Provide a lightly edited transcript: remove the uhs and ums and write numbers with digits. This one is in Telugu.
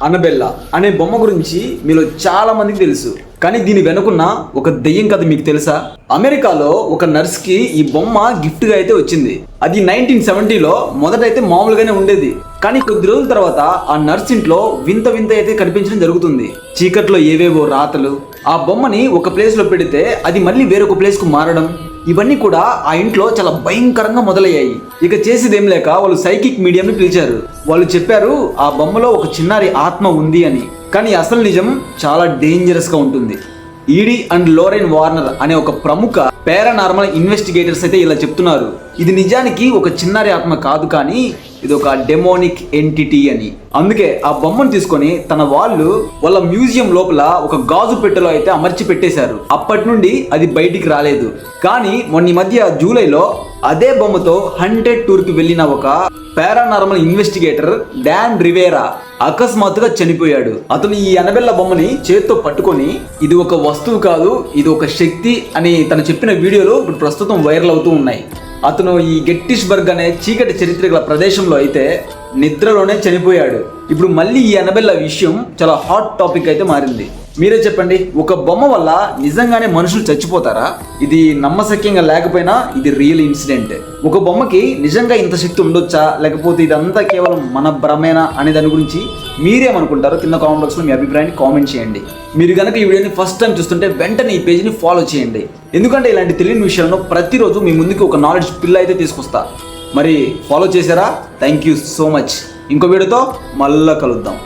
అనబెల్లా అనే బొమ్మ గురించి మీలో చాలా మందికి తెలుసు, కానీ దీని వెనుకున్న ఒక దెయ్యం కథ మీకు తెలుసా? అమెరికాలో ఒక నర్స్ కి ఈ బొమ్మ గిఫ్ట్ గా అయితే వచ్చింది. అది 1970లో మొదటైతే మామూలుగానే ఉండేది, కానీ కొద్ది రోజుల తర్వాత ఆ నర్స్ ఇంట్లో వింత వింత అయితే కనిపించడం జరుగుతుంది. చీకట్లో ఏవేవో రాతలు, ఆ బొమ్మని ఒక ప్లేస్ లో పెడితే అది మళ్ళీ వేరొక ప్లేస్ కు మారడం, ఇవన్నీ కూడా ఆ ఇంట్లో చాలా భయంకరంగా మొదలయ్యాయి. ఇక చేసేదేం లేక వాళ్ళు సైకిక్ మీడియంని పిలిచారు. వాళ్ళు చెప్పారు ఆ బొమ్మలో ఒక చిన్నారి ఆత్మ ఉంది అని. కానీ అసలు నిజం చాలా డేంజరస్ గా ఉంటుంది. ఈడీ అండ్ లోరెన్ వార్నర్ అనే ఒక ప్రముఖ పారానార్మల్ ఇన్వెస్టిగేటర్స్ అయితే ఇలా చెప్తున్నారు, ఇది నిజానికి ఒక చిన్నారి ఆత్మ కాదు, కానీ ఇది ఒక డెమోనిక్ ఎంటిటీ అని. అందుకే ఆ బొమ్మను తీసుకొని వాళ్ళ మ్యూజియం లోపల ఒక గాజు పెట్టెలో అయితే అమర్చి పెట్టేశారు. అప్పటి నుండి అది బయటికి రాలేదు. కానీ మొన్న మధ్య జూలైలో అదే బొమ్మతో హంటెడ్ టూర్ కి వెళ్ళిన ఒక పారానార్మల్ ఇన్వెస్టిగేటర్ డాన్ రివేరా అకస్మాత్తుగా చనిపోయాడు. అతను ఈ అనబెల్లా బొమ్మని చేత్తో పట్టుకొని ఇది ఒక వస్తువు కాదు, ఇది ఒక శక్తి అని తను చెప్పిన వీడియోలు ఇప్పుడు ప్రస్తుతం వైరల్ అవుతూ ఉన్నాయి. అతను ఈ గెట్టిస్బర్గ్ అనే చీకటి చరిత్ర గల ప్రదేశంలో అయితే నిద్రలోనే చనిపోయాడు. ఇప్పుడు మళ్ళీ ఈ అనబెల్లా విషయం చాలా హాట్ టాపిక్ అయితే మారింది. మీరే చెప్పండి, ఒక బొమ్మ వల్ల నిజంగానే మనుషులు చచ్చిపోతారా? ఇది నమ్మశక్యంగా లేకపోయినా ఇది రియల్ ఇన్సిడెంట్. ఒక బొమ్మకి నిజంగా ఇంత శక్తి ఉండొచ్చా, లేకపోతే ఇదంతా కేవలం మన భ్రమేనా అనే దాని గురించి మీరేమనుకుంటారో కింద కామెంట్ బాక్స్లో మీ అభిప్రాయాన్ని కామెంట్ చేయండి. మీరు కనుక ఈ వీడియోని ఫస్ట్ టైం చూస్తుంటే వెంటనే ఈ పేజ్ని ఫాలో చేయండి, ఎందుకంటే ఇలాంటి తెలియని విషయాలను ప్రతిరోజు మీ ముందుకు ఒక నాలెడ్జ్ పిల్ల అయితే తీసుకొస్తా. మరి ఫాలో చేశారా? Thank you so much. ఇంకో వీడియోతో మళ్ళా కలుద్దాం.